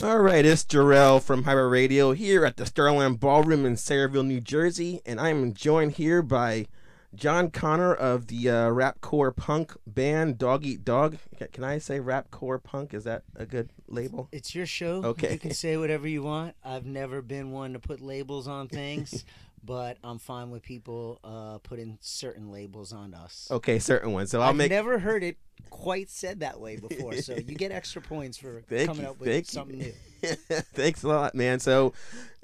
All right, it's Jarrell from Hyper Radio here at the Starland Ballroom in Sayreville, New Jersey, and I am joined here by John Connor of the rapcore punk band Dog Eat Dog. Can I say rapcore punk? Is that a good label? It's your show. Okay. You can say whatever you want. I've never been one to put labels on things, but I'm fine with people putting certain labels on us. Okay, certain ones. So I've never heard it quite said that way before, so you get extra points for coming up with something new. Thanks a lot, man. So,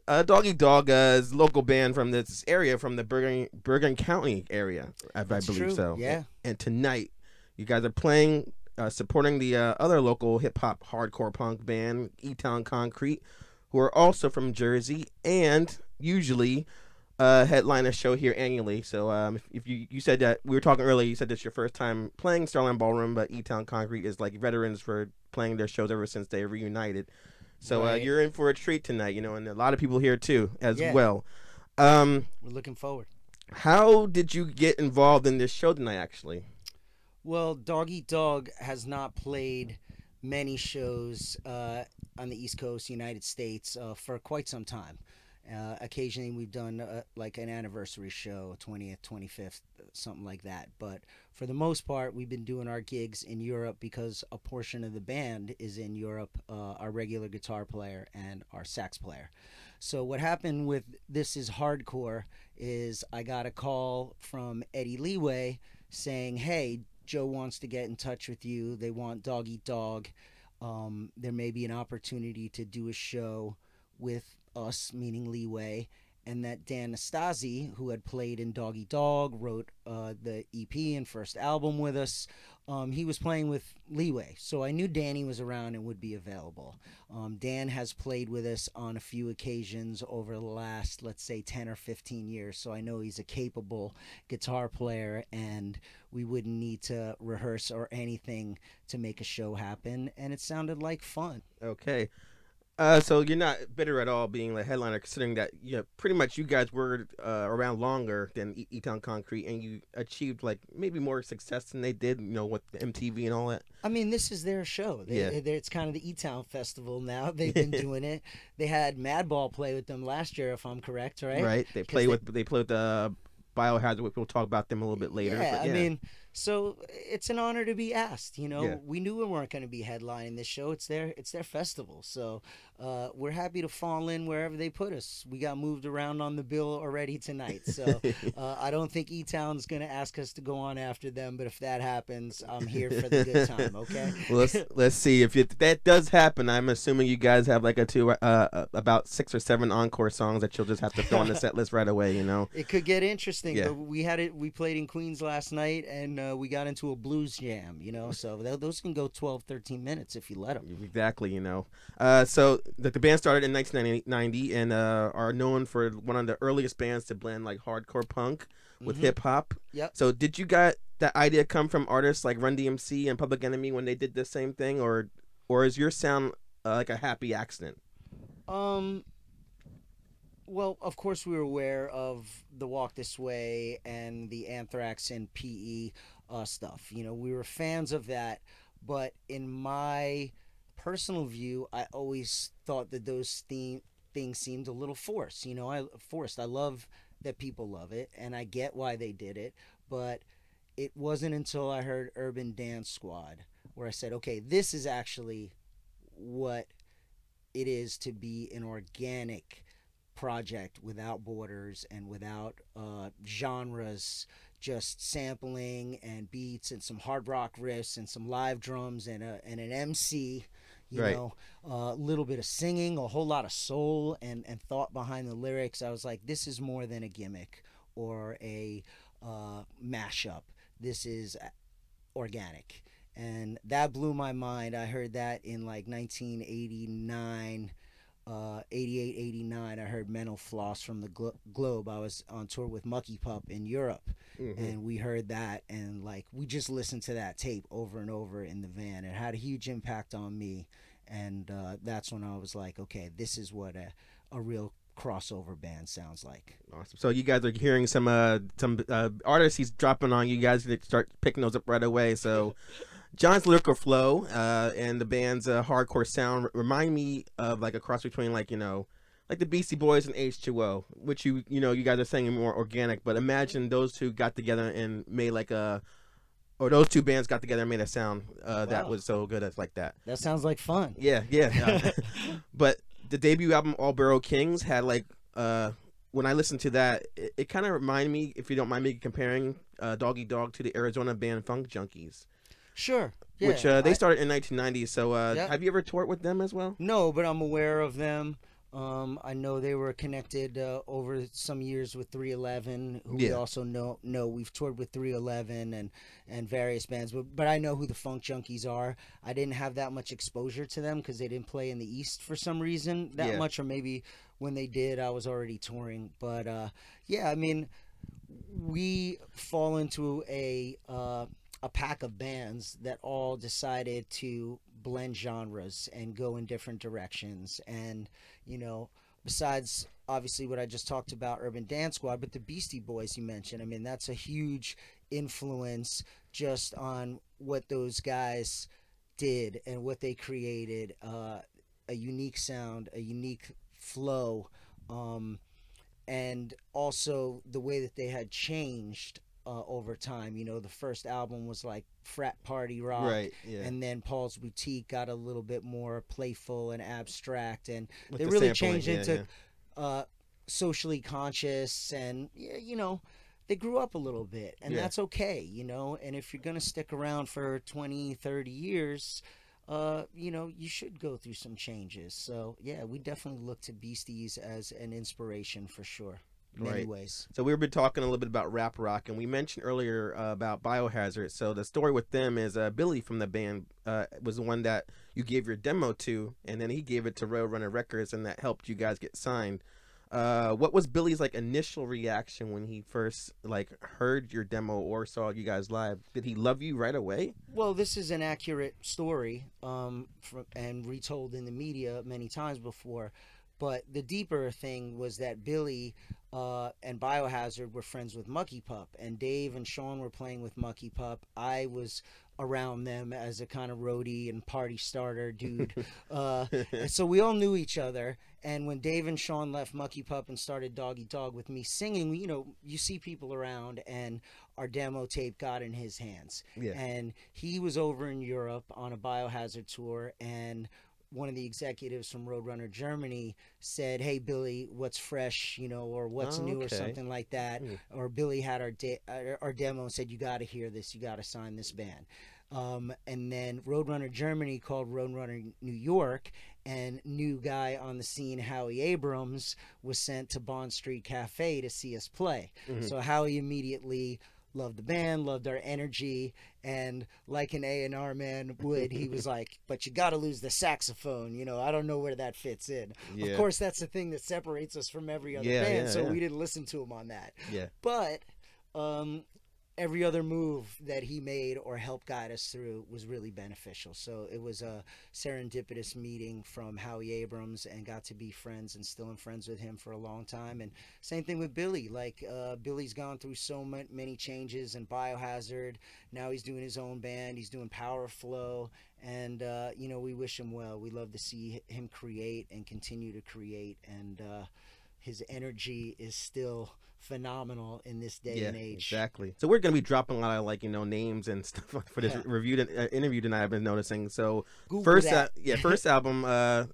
Dog Eat Dog is a local band from this area, from the Bergen County area, I believe. True. So. Yeah. And tonight, you guys are playing, supporting the other local hip hop hardcore punk band, E-Town Concrete, who are also from Jersey and usually headline a show here annually. So if you said that, we were talking earlier, you said this is your first time playing Starland Ballroom, but E-Town Concrete is like veterans for playing their shows ever since they reunited. So Right. You're in for a treat tonight, and a lot of people here too as well. We're looking forward. How did you get involved in this show tonight, actually? Well, Dog Eat Dog has not played many shows on the East Coast, United States, for quite some time. Occasionally we've done like an anniversary show, 20th, 25th, something like that. But for the most part, we've been doing our gigs in Europe because a portion of the band is in Europe, our regular guitar player and our sax player. So what happened with This Is Hardcore is I got a call from Eddie Leeway saying, hey, Joe wants to get in touch with you. They want Dog Eat Dog. There may be an opportunity to do a show with us, meaning Leeway, and that Dan Nastasi, who had played in Dog Eat Dog, wrote the EP and first album with us. He was playing with Leeway, so I knew Danny was around and would be available. Dan has played with us on a few occasions over the last, let's say, 10 or 15 years, so I know he's a capable guitar player, and we wouldn't need to rehearse or anything to make a show happen, and it sounded like fun. Okay. So you're not bitter at all being the headliner, considering that pretty much you guys were around longer than E-Town Concrete, and you achieved like maybe more success than they did, with the MTV and all that. I mean, this is their show. It's kind of the E-Town Festival now. They've been doing it. They had Madball play with them last year, if I'm correct, right? Right. They play with Biohazard. We'll talk about them a little bit later. Yeah, but I mean, so it's an honor to be asked. Yeah. We knew we weren't going to be headlining this show. It's their festival. So we're happy to fall in wherever they put us. We got moved around on the bill already tonight. So I don't think E-Town's going to ask us to go on after them. But if that happens, I'm here for the good time. Okay. Well, let's see if that does happen. I'm assuming you guys have like about 6 or 7 encore songs that you'll just have to throw on the set list right away. It could get interesting. Yeah. But we played in Queens last night, and we got into a blues jam. So those can go 12, 13 minutes if you let them. Exactly. So the band started in 1990 and are known for one of the earliest bands to blend like hardcore punk with hip hop. Yep. So did you got that idea come from artists like Run DMC and Public Enemy when they did the same thing, or is your sound like a happy accident? Well, of course, we were aware of the Walk This Way and the Anthrax and PE stuff. We were fans of that, but in my personal view, I always thought that those things seemed a little forced. I love that people love it, and I get why they did it, but it wasn't until I heard Urban Dance Squad where I said, okay, this is actually what it is to be an organic project without borders and without genres, just sampling and beats and some hard rock riffs and some live drums and an MC, Right. A little bit of singing, a whole lot of soul and thought behind the lyrics. I was like, this is more than a gimmick or a mashup. This is organic. And that blew my mind. I heard that in like 1989, 88, 89. I heard Mental Floss from the Globe. I was on tour with Mucky Pup in Europe, and we heard that, and like we just listened to that tape over and over in the van. It had a huge impact on me, and that's when I was like, okay, this is what a real crossover band sounds like. Awesome. So you guys are hearing some artists he's dropping on. You guys start picking those up right away. So John's lyrical flow and the band's hardcore sound remind me of like a cross between like like the Beastie Boys and H2O, which you guys are saying more organic. But imagine those two got together and made like or those two bands got together and made a sound that Wow, was so good as like that. that sounds like fun. Yeah, yeah. But the debut album All Borough Kings had like when I listened to that, it kind of reminded me, if you don't mind me comparing Doggy Dog to the Arizona band Funk Junkies. Sure. Yeah. Which they started in 1990. So Yeah. have you ever toured with them as well? No, but I'm aware of them. I know they were connected over some years with 311, who we Yeah. also know. We've toured with 311 and various bands, but I know who the Funk Junkies are. I didn't have that much exposure to them because they didn't play in the East for some reason that Yeah. much, or maybe when they did, I was already touring. But yeah, I mean, we fall into a pack of bands that all decided to blend genres and go in different directions. And, besides obviously what I just talked about, Urban Dance Squad, but the Beastie Boys you mentioned, I mean, that's a huge influence just on what those guys did and what they created. A unique sound, a unique flow, and also the way that they had changed over time. The first album was like frat party rock, Right. Yeah. and then Paul's Boutique got a little bit more playful and abstract, and With they the really sampling, changed yeah, into socially conscious, and they grew up a little bit, and Yeah. that's okay. And if you're gonna stick around for 20, 30 years, you should go through some changes. So yeah, we definitely look to Beasties as an inspiration for sure. Many Right. ways. So we've been talking a little bit about rap rock, and we mentioned earlier about Biohazard. So the story with them is Billy from the band was the one that you gave your demo to, and then he gave it to Roadrunner Records, and that helped you guys get signed. What was Billy's like initial reaction when he first like heard your demo or saw you guys live? Did he love you right away? Well, this is an accurate story, and retold in the media many times before. But the deeper thing was that Billy and Biohazard were friends with Mucky Pup, and Dave and Sean were playing with Mucky Pup. I was around them as a kind of roadie and party starter dude. And so we all knew each other. And when Dave and Sean left Mucky Pup and started Doggy Dog with me singing, you see people around, and our demo tape got in his hands. Yeah. And he was over in Europe on a Biohazard tour, and one of the executives from Roadrunner Germany said, "Hey Billy, what's fresh, or what's new," or okay. something like that. Or Billy had our demo and said, "You got to hear this. You got to sign this band." And then Roadrunner Germany called Roadrunner New York, and new guy on the scene, Howie Abrams, was sent to Bond Street Cafe to see us play. So Howie immediately loved the band, loved our energy, and like an A&R man would, he was like, "But you got to lose the saxophone. I don't know where that fits in." Yeah. Of course, that's the thing that separates us from every other band, so we didn't listen to him on that. Yeah. But every other move that he made or helped guide us through was really beneficial. So it was a serendipitous meeting from Howie Abrams, and got to be friends and still am friends with him for a long time. And same thing with Billy. Like Billy's gone through so many changes in Biohazard. Now he's doing his own band. He's doing Power Flow. And, we wish him well. We love to see him create and continue to create. And his energy is still phenomenal in this day and age. Exactly. So we're gonna be dropping a lot of names and stuff for this interview tonight. I've been noticing. So Google first, that. first album, the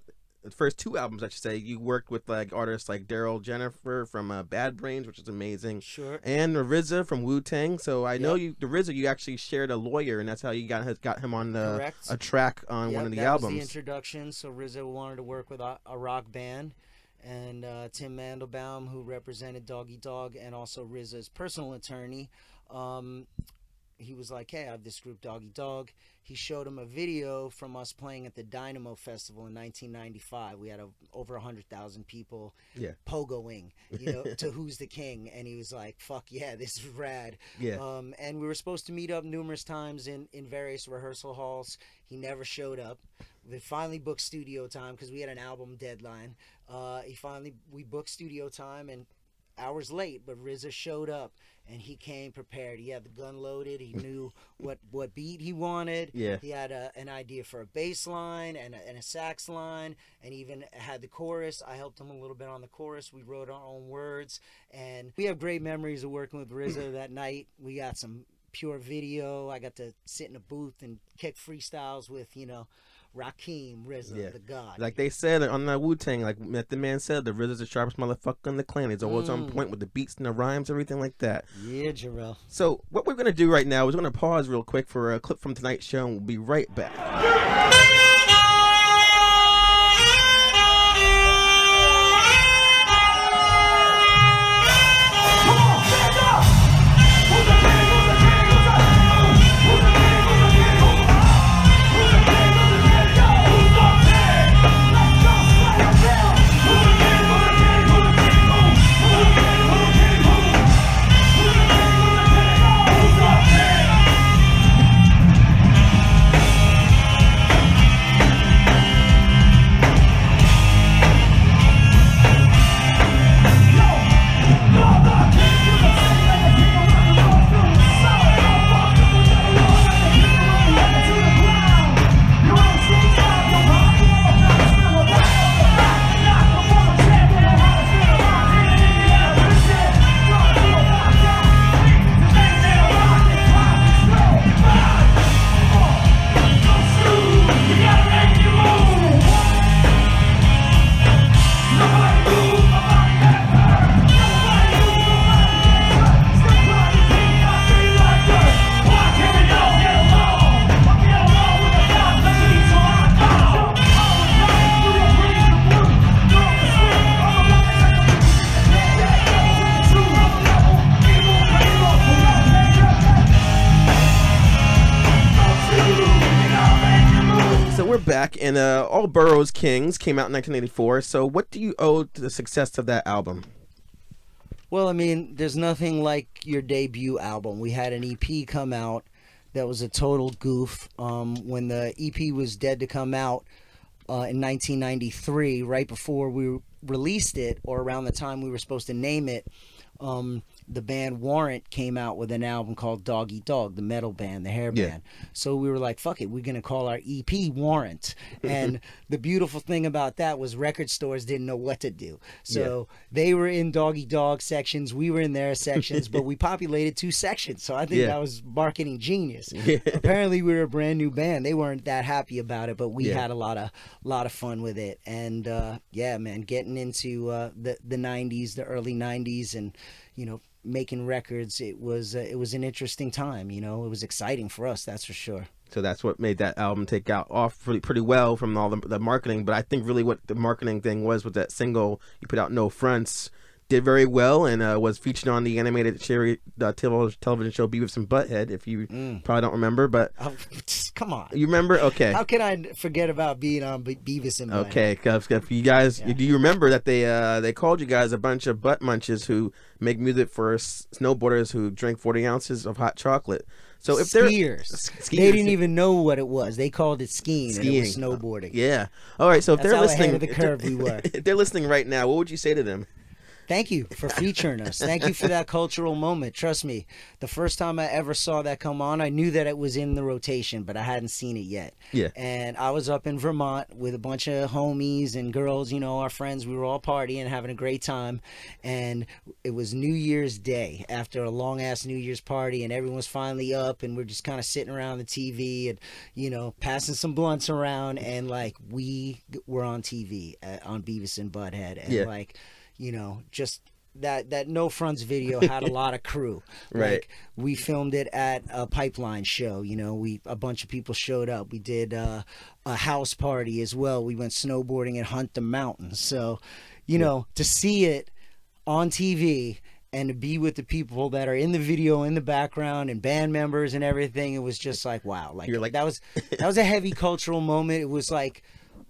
first two albums, I should say, you worked with artists like Jarrell Jennifer from Bad Brains, which is amazing. Sure. And RZA from Wu-Tang. So I know the RZA, you actually shared a lawyer, and that's how you got him on Correct. a track on one of the albums. That was the introduction. So RZA wanted to work with a rock band. And Tim Mandelbaum, who represented Doggy Dog and also RZA's personal attorney, he was like, "Hey, I have this group, Doggy Dog." He showed him a video from us playing at the Dynamo Festival in 1995. We had over 100,000 people pogoing, to Who's the King. And he was like, "Fuck yeah, this is rad." Yeah. And we were supposed to meet up numerous times in various rehearsal halls. He never showed up. We finally booked studio time because we had an album deadline. We booked studio time, and hours late, but RZA showed up. And he came prepared. He had the gun loaded. He knew what beat he wanted. Yeah. He had an idea for a bass line and a sax line, and even had the chorus. I helped him a little bit on the chorus. We wrote our own words, and we have great memories of working with RZA that night. We got some pure video. I got to sit in a booth and kick freestyles with, you know, Rakim, RZA, the God. Like they said on the Wu-Tang, like the man said, the RZA's the sharpest motherfucker in the clan. He's always on point with the beats and the rhymes, everything like that. Yeah, Jarrell. So what we're going to do right now is we're going to pause real quick for a clip from tonight's show, and we'll be right back. Back, and All Boroughs Kings came out in 1984. So what do you owe to the success of that album? Well, I mean, there's nothing like your debut album. We had an EP come out that was a total goof. When the EP was dead to come out in 1993, right before we released it, or around the time we were supposed to name it, the band Warrant came out with an album called Dog Eat Dog, the metal band, the hair band. So we were like, fuck it, we're going to call our EP Warrant. And the beautiful thing about that was record stores didn't know what to do. So they were in Dog Eat Dog sections, we were in their sections, but we populated 2 sections. So I think that was marketing genius. Apparently we were a brand new band. They weren't that happy about it, but we had a lot of fun with it. And yeah, man, getting into the 90s, the early 90s, and, you know, making records, it was an interesting time. You know, it was exciting for us, that's for sure. So that's what made that album take out off pretty well from all the marketing. But I think really what the marketing thing was that single you put out, No Fronts, did very well, and was featured on the animated television show Beavis and Butthead. If you probably don't remember, but come on, you remember? Okay, how can I forget about being on Beavis and Butthead? Okay, because if you guys, do you remember that they called you guys a bunch of butt munches who make music for snowboarders who drink 40 ounces of hot chocolate? So if skiers, they didn't even know what it was. They called it skiing. And it was snowboarding. Yeah. All right. So if they're listening, ahead of the curve we were. If they're listening right now, what would you say to them? Thank you for featuring us. Thank you for that cultural moment. Trust me, the first time I ever saw that come on, I knew that it was in the rotation, but I hadn't seen it yet. Yeah. And I was up in Vermont with a bunch of homies and girls, you know, our friends. We were all partying, having a great time. And it was New Year's Day after a long-ass New Year's party, and everyone was finally up, and we're just kind of sitting around the TV and, you know, passing some blunts around, and, like, we were on TV on Beavis and Butthead. And, like, you know, just that No Fronts video had a lot of crew. Right. Like, we filmed it at a pipeline show. You know, a bunch of people showed up. We did a house party as well. We went snowboarding at Hunt the Mountain. So, you know, to see it on TV and to be with the people that are in the video in the background and band members and everything, it was just like, wow. Like, that was a heavy cultural moment. It was like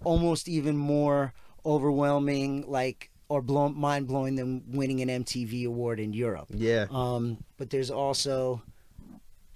almost even more overwhelming, like, or mind-blowing than winning an MTV award in Europe. Yeah. But there's also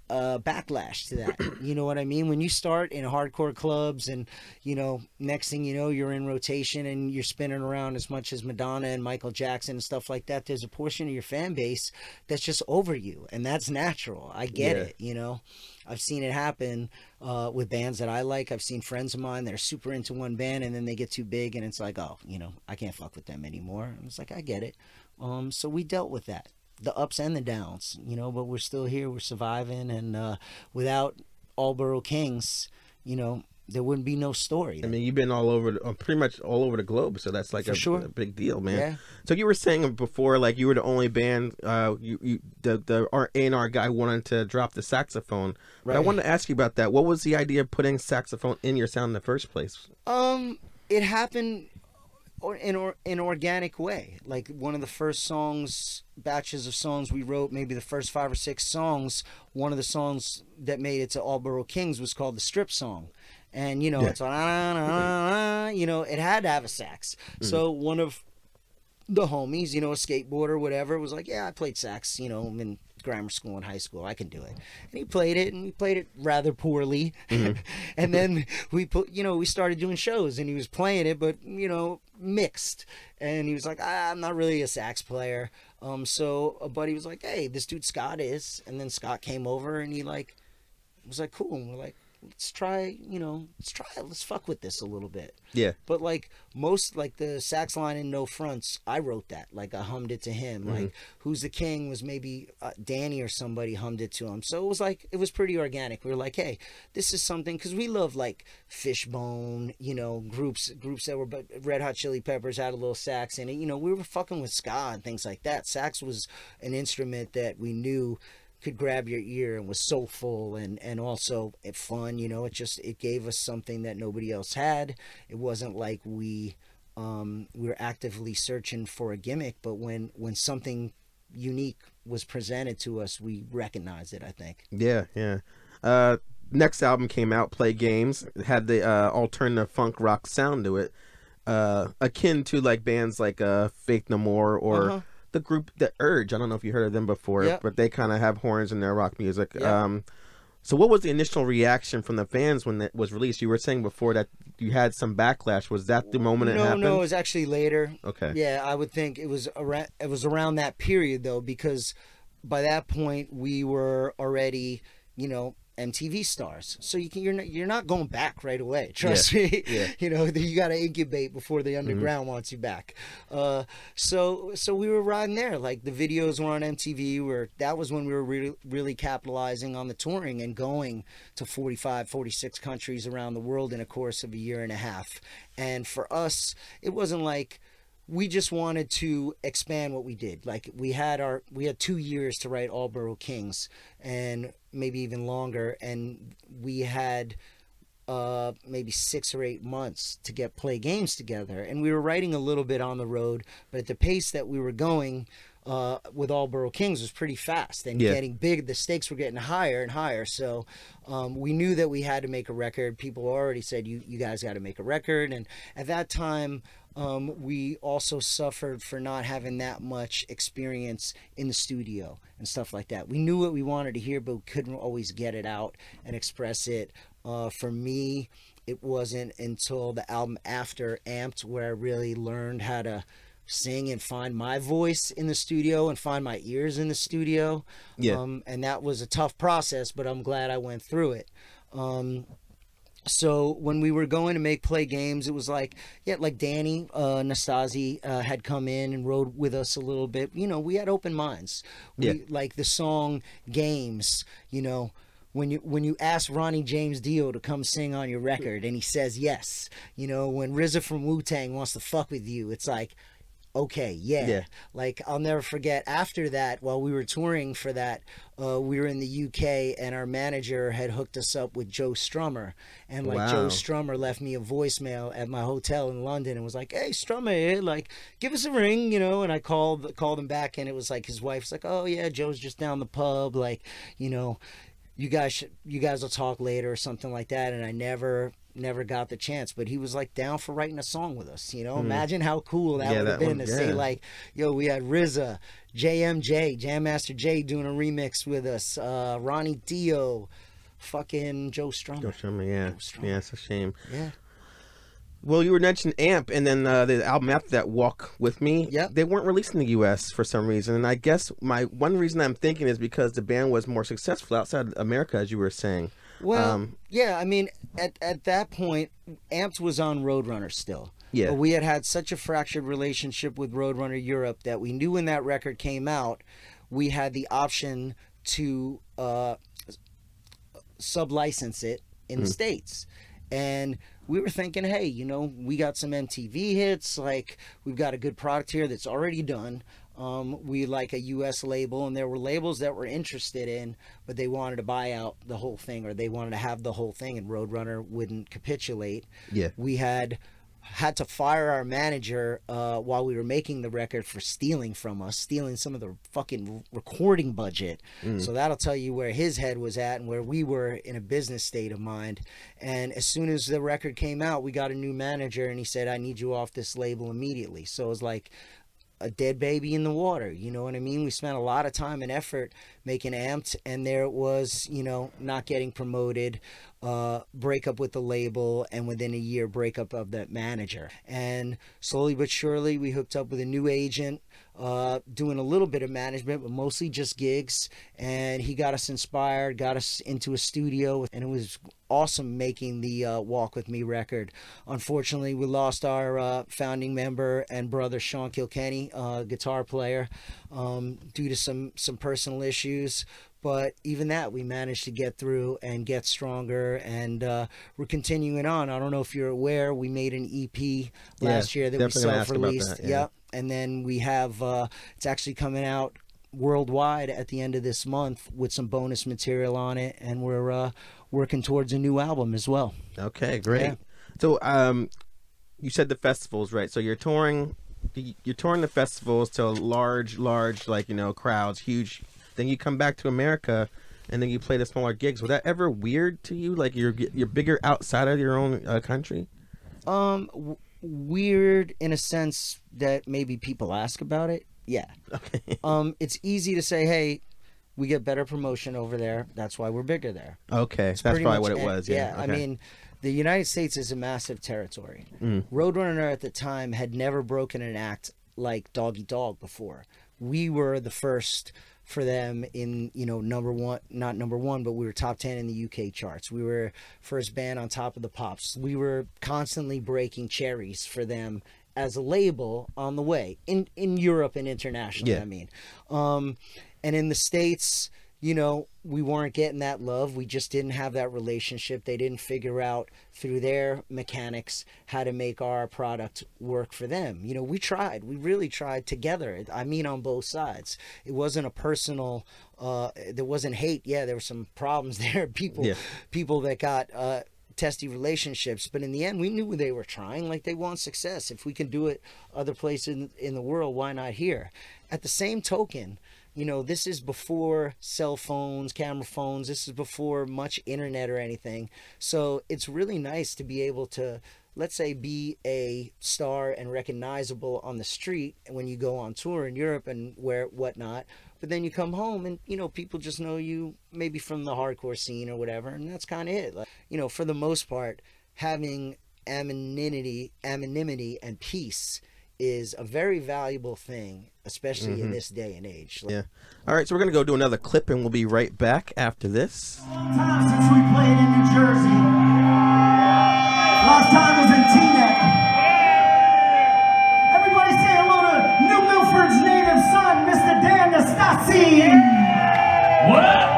backlash to that. You know what I mean? When you start in hardcore clubs and, you know, next thing you know, you're in rotation and you're spinning around as much as Madonna and Michael Jackson and stuff like that, there's a portion of your fan base that's just over you. And that's natural. I get it, you know. I've seen it happen with bands that I like. I've seen friends of mine that are super into one band and then they get too big and it's like, oh, you know, I can't fuck with them anymore. And it's like, I get it. So we dealt with that. The ups and the downs, you know, but we're still here, we're surviving, and without Allboro Kings, you know, there wouldn't be no story. I mean, you've been all over, pretty much all over the globe, so that's like a big deal, man. Yeah. So you were saying before, like you were the only band, the A&R guy wanted to drop the saxophone. But I wanted to ask you about that. What was the idea of putting saxophone in your sound in the first place? It happened in an organic way. Like one of the first batches of songs we wrote, maybe the first 5 or 6 songs, one of the songs that made it to Allboro Kings was called the Strip Song. And, you know, it's like, you know, it had to have a sax. So one of the homies, you know, a skateboarder, whatever, was like, yeah, I played sax, you know, in grammar school and high school. I can do it. And he played it, and we played it rather poorly. And then we started doing shows, and he was playing it, but, you know, mixed. And he was like, I'm not really a sax player. So a buddy was like, hey, this dude Scott is. And then Scott came over, and he like was like, cool. And we're like, let's fuck with this a little bit. Yeah. But like the sax line in No Fronts, I wrote that. Like I hummed it to him. Like Who's the King was maybe Danny or somebody hummed it to him. So it was pretty organic. We were like, hey, this is something, because we love like Fishbone, you know, groups that were, but Red Hot Chili Peppers had a little sax in it. You know, we were fucking with ska and things like that. Sax was an instrument that we knew could grab your ear and was soulful and also fun. You know, it gave us something that nobody else had. It wasn't like we were actively searching for a gimmick, but when something unique was presented to us, we recognized it, I think. Yeah. Next album came out, Play Games. It had the alternative funk rock sound to it, akin to like bands like Faith No More or the group The Urge. I don't know if you heard of them before, but they kind of have horns in their rock music. So what was the initial reaction from the fans when it was released? You were saying before that you had some backlash. Was that the moment it happened? No, it was actually later. Okay. Yeah, I would think it was around that period, though, because by that point we were already, you know, MTV stars. So you're not going back right away. Trust me. Yeah. You know, you got to incubate before the underground wants you back. So we were riding there. Like the videos were on MTV. That was when we were really capitalizing on the touring and going to 45, 46 countries around the world in a course of a year and a half. And for us, it wasn't like we just wanted to expand what we did. Like we had 2 years to write Allboro Kings, and maybe even longer, and we had maybe 6 or 8 months to get Play Games together, and we were writing a little bit on the road, but at the pace that we were going with Allboro Kings was pretty fast and getting big. The stakes were getting higher and higher. So we knew that we had to make a record. People already said, you guys got to make a record. And at that time, we also suffered for not having that much experience in the studio and stuff like that. We knew what we wanted to hear, but we couldn't always get it out and express it. For me, it wasn't until the album after Amped where I really learned how to sing and find my voice in the studio and find my ears in the studio. And that was a tough process, but I'm glad I went through it. So when we were going to make Play Games, it was like Danny Nastasi had come in and rode with us a little bit. You know, we had open minds. Like the song Games, you know, when you ask Ronnie James Dio to come sing on your record and he says yes, you know, when RZA from Wu-Tang wants to fuck with you, it's like, okay, yeah. Like, I'll never forget, after that, while we were touring for that, we were in the UK, and our manager had hooked us up with Joe Strummer. And, like, Joe Strummer left me a voicemail at my hotel in London and was like, hey, Strummer, like, give us a ring, you know? And I called him back, and it was like, his wife's like, oh, yeah, Joe's just down the pub, like, you know, you guys will talk later or something like that. And I never never got the chance, but he was like down for writing a song with us. You know, imagine how cool that would have been to say like, yo, we had RZA, JMJ, Jam Master Jay doing a remix with us, Ronnie Dio, fucking Joe Strummer. Joe Strummer, yeah. Yeah, it's a shame. Yeah. Well, you were mentioning AMP, and then the album after that, Walk With Me, Yep. they weren't released in the U.S. for some reason. And I guess one reason I'm thinking is because the band was more successful outside America, as you were saying. Well, yeah, I mean, at that point, AMP was on Roadrunner still. Yeah. But we had such a fractured relationship with Roadrunner Europe that we knew when that record came out, we had the option to sub-license it in the States. And we were thinking, hey, you know, we got some MTV hits, like we've got a good product here that's already done. We like a US label, and there were labels that were interested in, but they wanted to buy out the whole thing, or they wanted to have the whole thing, and Roadrunner wouldn't capitulate. Yeah. We had to fire our manager while we were making the record for stealing from us, stealing some of the fucking recording budget. So that'll tell you where his head was at and where we were in a business state of mind. And as soon as the record came out, we got a new manager, and he said, I need you off this label immediately. So it was like a dead baby in the water, you know what I mean? We spent a lot of time and effort making Amped, and there it was, you know, not getting promoted, breakup with the label, and within a year, breakup of that manager. And slowly but surely, we hooked up with a new agent, doing a little bit of management, but mostly just gigs. And he got us inspired, got us into a studio, and it was awesome making the Walk With Me record. Unfortunately, we lost our founding member and brother, Sean Kilkenny, guitar player, due to some personal issues. But even that, we managed to get through and get stronger, and we're continuing on. I don't know if you're aware, we made an EP last year that we self-released. Yeah. And then we have, it's actually coming out worldwide at the end of this month with some bonus material on it, and we're working towards a new album as well. Okay, great. Yeah. So you said the festivals, right? So you're touring the festivals to large, like, you know, crowds, huge. Then you come back to America, and then you play the smaller gigs. Was that ever weird to you? Like you're bigger outside of your own country? Weird in a sense that maybe people ask about it. Yeah. Okay. It's easy to say, hey, we get better promotion over there. That's why we're bigger there. Okay. That's probably what it was. Yeah. Okay. I mean, the United States is a massive territory. Mm. Roadrunner at the time had never broken an act like Doggy Dog before. We were the first for them in, you know, not number one, but we were top 10 in the UK charts. We were first band on Top of the Pops. We were constantly breaking cherries for them as a label on the way in Europe and internationally. Yeah. I mean, and in the States, you know, we weren't getting that love. We just didn't have that relationship. They didn't figure out through their mechanics how to make our product work for them. You know, we tried. We really tried together. I mean, on both sides. It wasn't a personal, there wasn't hate. Yeah, there were some problems there. People that got testy relationships. But in the end, we knew they were trying. Like, they want success. If we can do it other places in the world, why not here? At the same token, you know, this is before cell phones, camera phones. This is before much internet or anything. So it's really nice to be able to, let's say, be a star and recognizable on the street when you go on tour in Europe and whatnot. But then you come home and, you know, people just know you maybe from the hardcore scene or whatever. And that's kind of it. Like, you know, for the most part, having anonymity and peace is a very valuable thing, especially in this day and age. Yeah. All right, so we're going to go do another clip, and we'll be right back after this. Time since we played in New Jersey. Last time was in Teaneck. Everybody say hello to New Milford's native son, Mr. Dan Nastasi. What?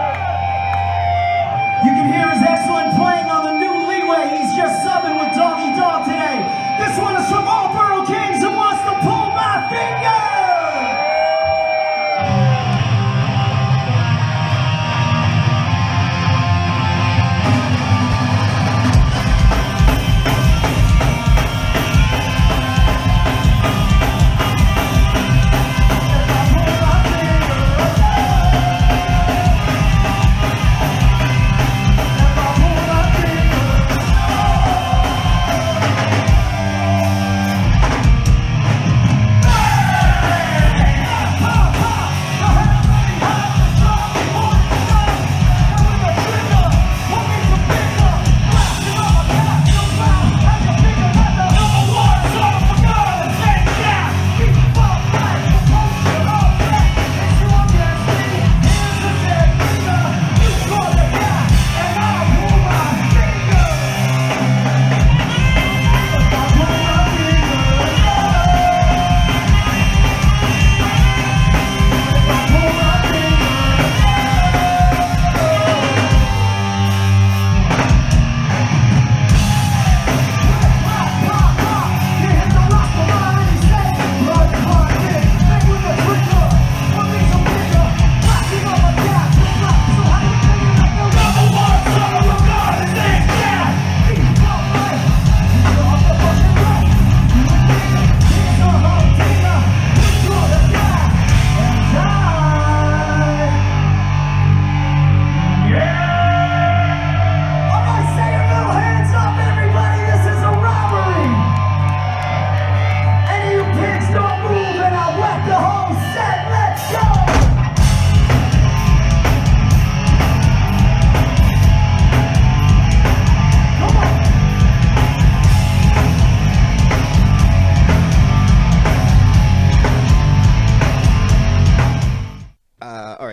You can hear his excellent playing on the new leeway. He's just subbing with Doggy Dog today. This one is from Allboro Kings who wants to pull my finger.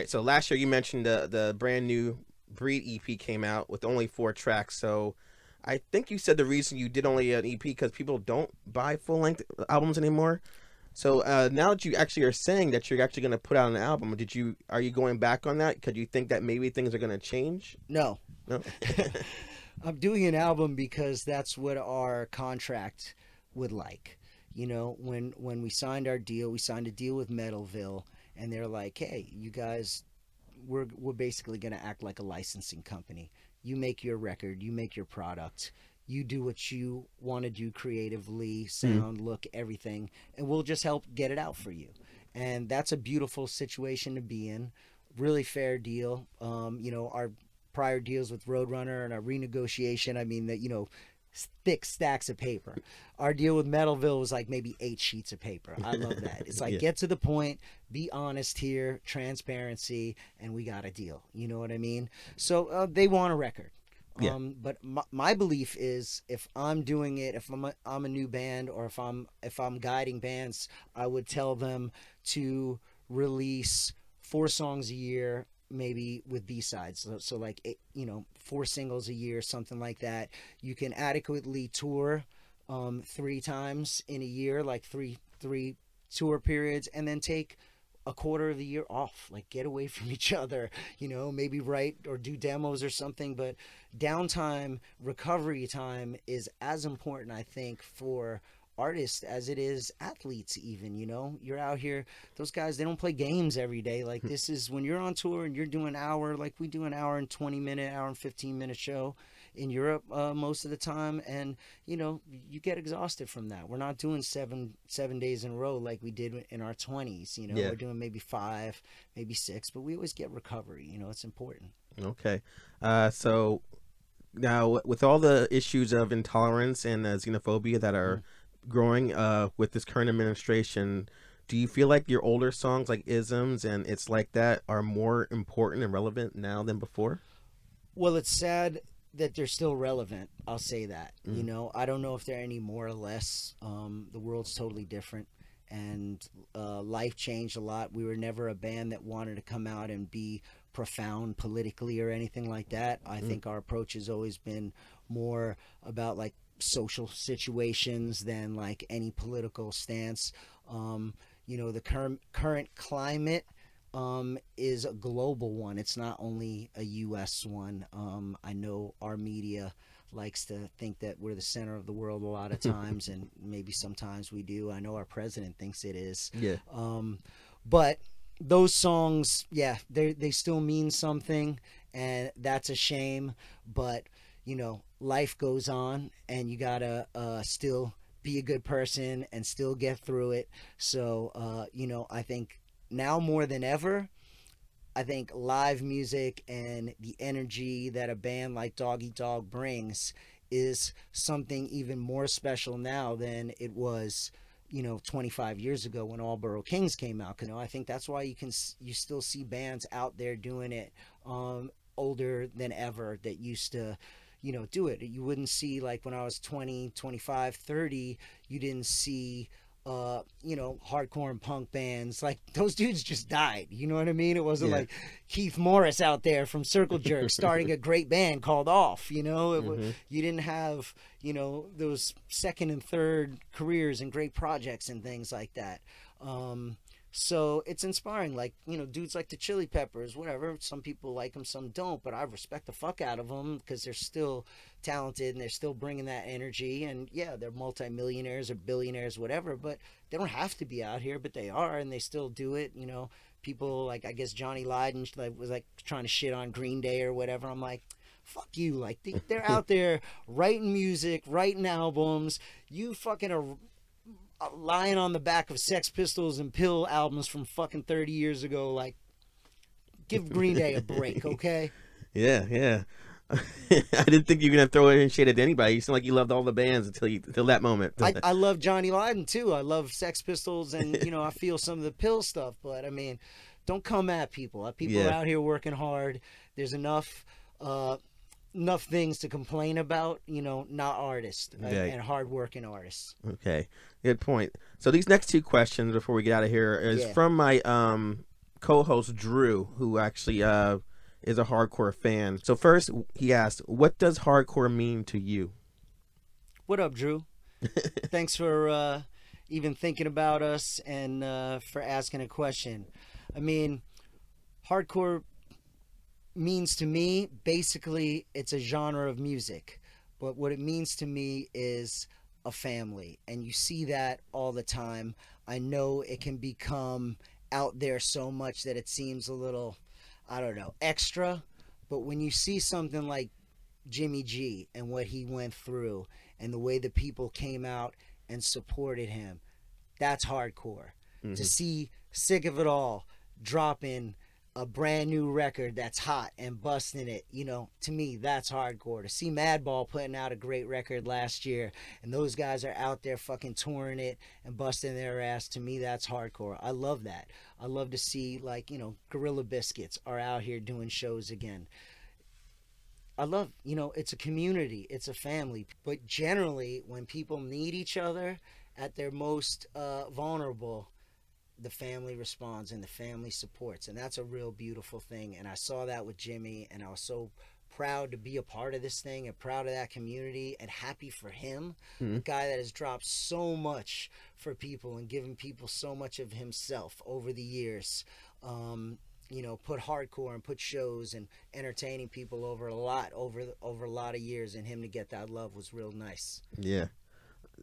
right. So last year you mentioned the brand new Breed EP came out with only 4 tracks. So I think you said the reason you did only an EP because people don't buy full length albums anymore. So now that you actually are saying that you're actually going to put out an album, are you going back on that? Because you think that maybe things are going to change? No. No. I'm doing an album because that's what our contract would like. You know, when we signed our deal, we signed a deal with Metalville, and they're like, hey, you guys, we're basically going to act like a licensing company. You make your record, you make your product, you do what you want to do creatively, sound, look, everything, and we'll just help get it out for you. And that's a beautiful situation to be in. Really fair deal. You know, our prior deals with Roadrunner and our renegotiation, I mean, that, you know, thick stacks of paper. Our deal with Metalville was like maybe 8 sheets of paper. I love that. It's like, get to the point, be honest here, transparency, and we got a deal. You know what I mean? So they want a record. Yeah. But my belief is, if I'm doing it, if I'm a new band, or if I'm guiding bands, I would tell them to release 4 songs a year, maybe with B-sides. So like, you know, 4 singles a year, something like that. You can adequately tour 3 times in a year, like three tour periods, and then take a quarter of the year off, like get away from each other, you know, maybe write or do demos or something. But downtime, recovery time is as important, I think, for artists as it is athletes. Even, you know, you're out here, those guys, they don't play games every day. Like, this is when you're on tour and you're doing an hour, like we do an hour and 20-minute, hour and 15-minute show in Europe most of the time, and you know, you get exhausted from that. We're not doing seven days in a row like we did in our 20s. You know, we're doing maybe 5, maybe 6, but we always get recovery. You know, it's important. Okay. So now, with all the issues of intolerance and xenophobia that are growing with this current administration, do you feel like your older songs like Isms and It's Like That are more important and relevant now than before? Well, it's sad that they're still relevant. I'll say that. You know, I don't know if they're any more or less. The world's totally different, and life changed a lot. We were never a band that wanted to come out and be profound politically or anything like that. I think our approach has always been more about like social situations than like any political stance. You know, the current climate is a global one. It's not only a U.S. one. I know our media likes to think that we're the center of the world a lot of times, and maybe sometimes we do. I know our president thinks it is. Yeah. But those songs, yeah, they still mean something, and that's a shame. But, you know, life goes on, and you gotta still be a good person and still get through it. So, you know, I think now more than ever, I think live music and the energy that a band like Dog Eat Dog brings is something even more special now than it was, you know, 25 years ago when All Borough Kings came out. You know, I think that's why you still see bands out there doing it older than ever that used to, you know, do it. You wouldn't see, like when I was 20, 25, 30, you didn't see you know, hardcore and punk bands. Like, those dudes just died. You know what I mean? It wasn't like Keith Morris out there from Circle Jerk starting a great band called Off. You know, you didn't have, you know, those second and third careers and great projects and things like that. So it's inspiring. Like, you know, dudes like the Chili Peppers, whatever. Some people like them, some don't. But I respect the fuck out of them because they're still talented and they're still bringing that energy. And yeah, they're multimillionaires or billionaires, whatever. But they don't have to be out here, but they are, and they still do it. You know, people like, I guess Johnny Lydon was like trying to shit on Green Day or whatever. I'm like, fuck you. Like, they're out there writing music, writing albums. You fucking are lying on the back of Sex Pistols and Pill albums from fucking 30 years ago. Like, give Green Day a break, okay? Yeah. I didn't think you were gonna throw any shade at anybody. You seem like you loved all the bands until that moment. I love Johnny Lydon too. I love Sex Pistols, and you know, I feel some of the Pill stuff. But I mean, don't come at people. People are out here working hard. There's enough things to complain about, you know, not artists and hard-working artists. Okay, good point. So these next 2 questions before we get out of here is from my co-host Drew, who actually is a hardcore fan. So first, he asked, "What does hardcore mean to you?" What up, Drew? Thanks for even thinking about us and for asking a question. I mean, hardcore means to me, basically, it's a genre of music. But what it means to me is a family. And you see that all the time. I know it can become out there so much that it seems a little, I don't know, extra. But when you see something like Jimmy G and what he went through and the way the people came out and supported him, that's hardcore. To see Sick of It All dropping a brand new record that's hot and busting it, you know, to me, that's hardcore. To see Madball putting out a great record last year and those guys are out there fucking touring it and busting their ass, to me, that's hardcore. I love that. I love to see, like, you know, Gorilla Biscuits are out here doing shows again. I love, you know, it's a community, it's a family. But generally, when people need each other at their most vulnerable, the family responds and the family supports, and that's a real beautiful thing. And I saw that with Jimmy, and I was so proud to be a part of this thing and proud of that community and happy for him, a guy that has dropped so much for people and given people so much of himself over the years. You know, put hardcore and put shows and entertaining people over a lot of years, and him to get that love was real nice. Yeah.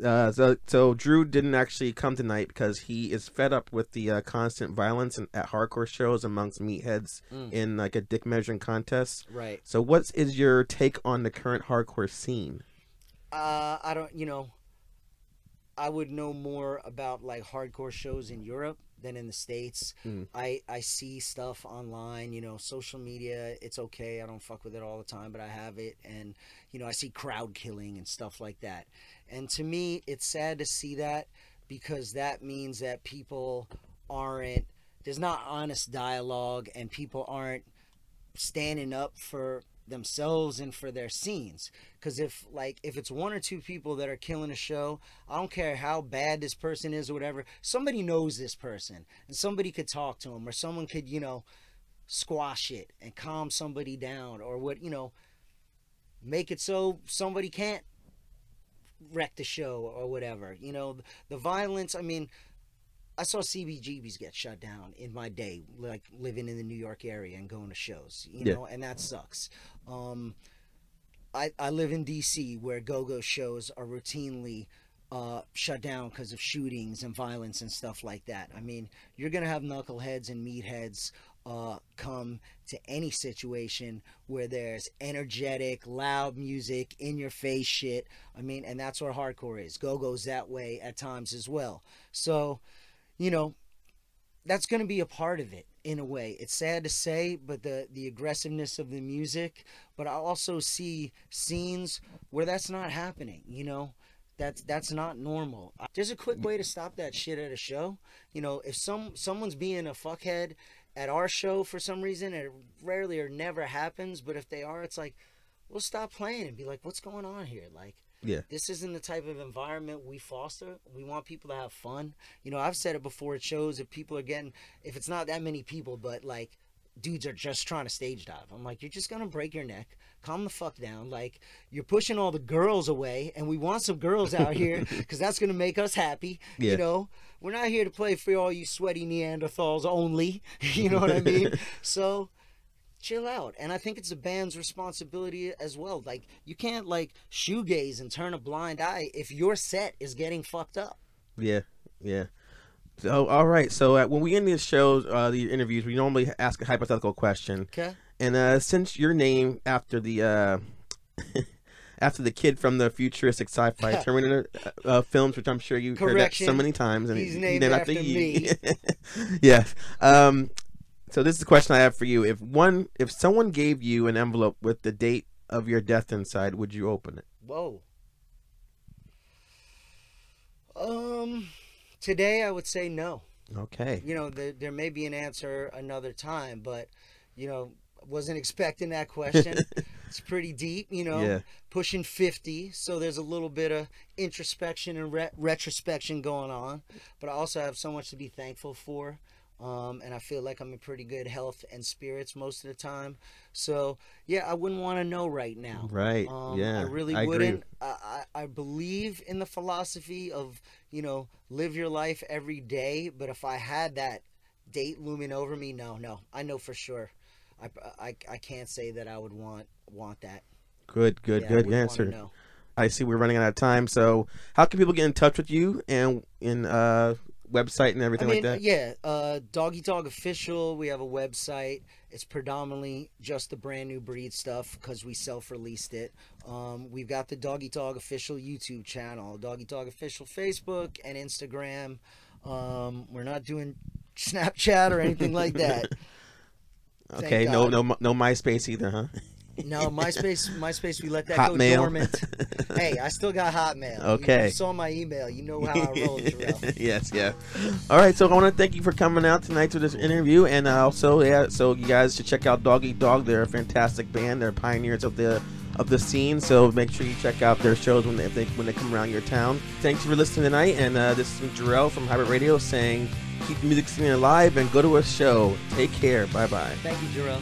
So Drew didn't actually come tonight because he is fed up with the constant violence at hardcore shows amongst meatheads in like a dick measuring contest. Right. So what is your take on the current hardcore scene? I don't, you know, I would know more about like hardcore shows in Europe than in the States. I see stuff online, you know, social media, it's okay. I don't fuck with it all the time, but I have it. And, you know, I see crowd killing and stuff like that. And to me, it's sad to see that, because that means that people aren't, there's not honest dialogue, and people aren't standing up for themselves and for their scenes. Because if it's one or two people that are killing a show, I don't care how bad this person is or whatever, somebody knows this person and somebody could talk to him, or someone could, you know, squash it and calm somebody down, or what, you know, make it so somebody can't wreck the show or whatever. You know, the violence, I mean, I saw CBGBs get shut down in my day, like living in the New York area and going to shows, you know, and that sucks. I live in DC, where go-go shows are routinely shut down because of shootings and violence and stuff like that. I mean, you're going to have knuckleheads and meatheads come to any situation where there's energetic, loud music, in-your-face shit. I mean, and that's what hardcore is. Go-go's that way at times as well. So, you know, that's going to be a part of it in a way. It's sad to say, but the aggressiveness of the music, but I also see scenes where that's not happening, you know. That's not normal. There's a quick way to stop that shit at a show. You know, if someone's being a fuckhead at our show for some reason, it rarely or never happens, but if they are, it's like, we'll stop playing and be like, what's going on here? Like, this isn't the type of environment we foster. We want people to have fun. You know, I've said it before at shows, if people are getting, if it's not that many people, but like dudes are just trying to stage dive, I'm like, you're just gonna break your neck. Calm the fuck down. Like, you're pushing all the girls away, and we want some girls out here because that's gonna make us happy. You know, we're not here to play for all you sweaty Neanderthals only. You know what I mean? So chill out. And I think it's a band's responsibility as well. Like, you can't like shoegaze and turn a blind eye if your set is getting fucked up. Yeah. So, all right. So when we end these shows, the interviews, we normally ask a hypothetical question. Okay. And since you're named after the after the kid from the futuristic sci-fi Terminator films, which I'm sure you've heard that so many times, and he's named after me. Yes. So this is the question I have for you. If someone gave you an envelope with the date of your death inside, would you open it? Whoa. Today I would say no. Okay. You know, there may be an answer another time, but, you know, wasn't expecting that question. It's pretty deep, you know, pushing 50. So there's a little bit of introspection and retrospection going on. But I also have so much to be thankful for. And I feel like I'm in pretty good health and spirits most of the time. So yeah, I wouldn't want to know right now. Right. Yeah. I really agree. wouldn't. I believe in the philosophy of, live your life every day. But if I had that date looming over me, no, I know for sure. I can't say that I would want that. Good answer. I see we're running out of time. So how can people get in touch with you and in website and everything like that? Yeah, Doggy Dog Official. We have a website. It's predominantly just the brand new breed stuff because we self-released it. We've got the Doggy Dog Official YouTube channel, Doggy Dog Official Facebook and Instagram. We're not doing Snapchat or anything like that. Okay, no MySpace either, huh? No, MySpace, we let that Hotmail. go dormant. Hey, I still got Hotmail. Okay. You saw my email. You know how I roll, Jarrell. Yes, yeah. All right, so I want to thank you for coming out tonight to this interview, and also, so you guys should check out Dog Eat Dog. They're a fantastic band. They're pioneers of the scene, so make sure you check out their shows when they come around your town. Thanks for listening tonight, and this is Jarrell from Hybrid Radio saying, keep the music scene alive and go to a show. Take care. Bye-bye. Thank you, Jarrell.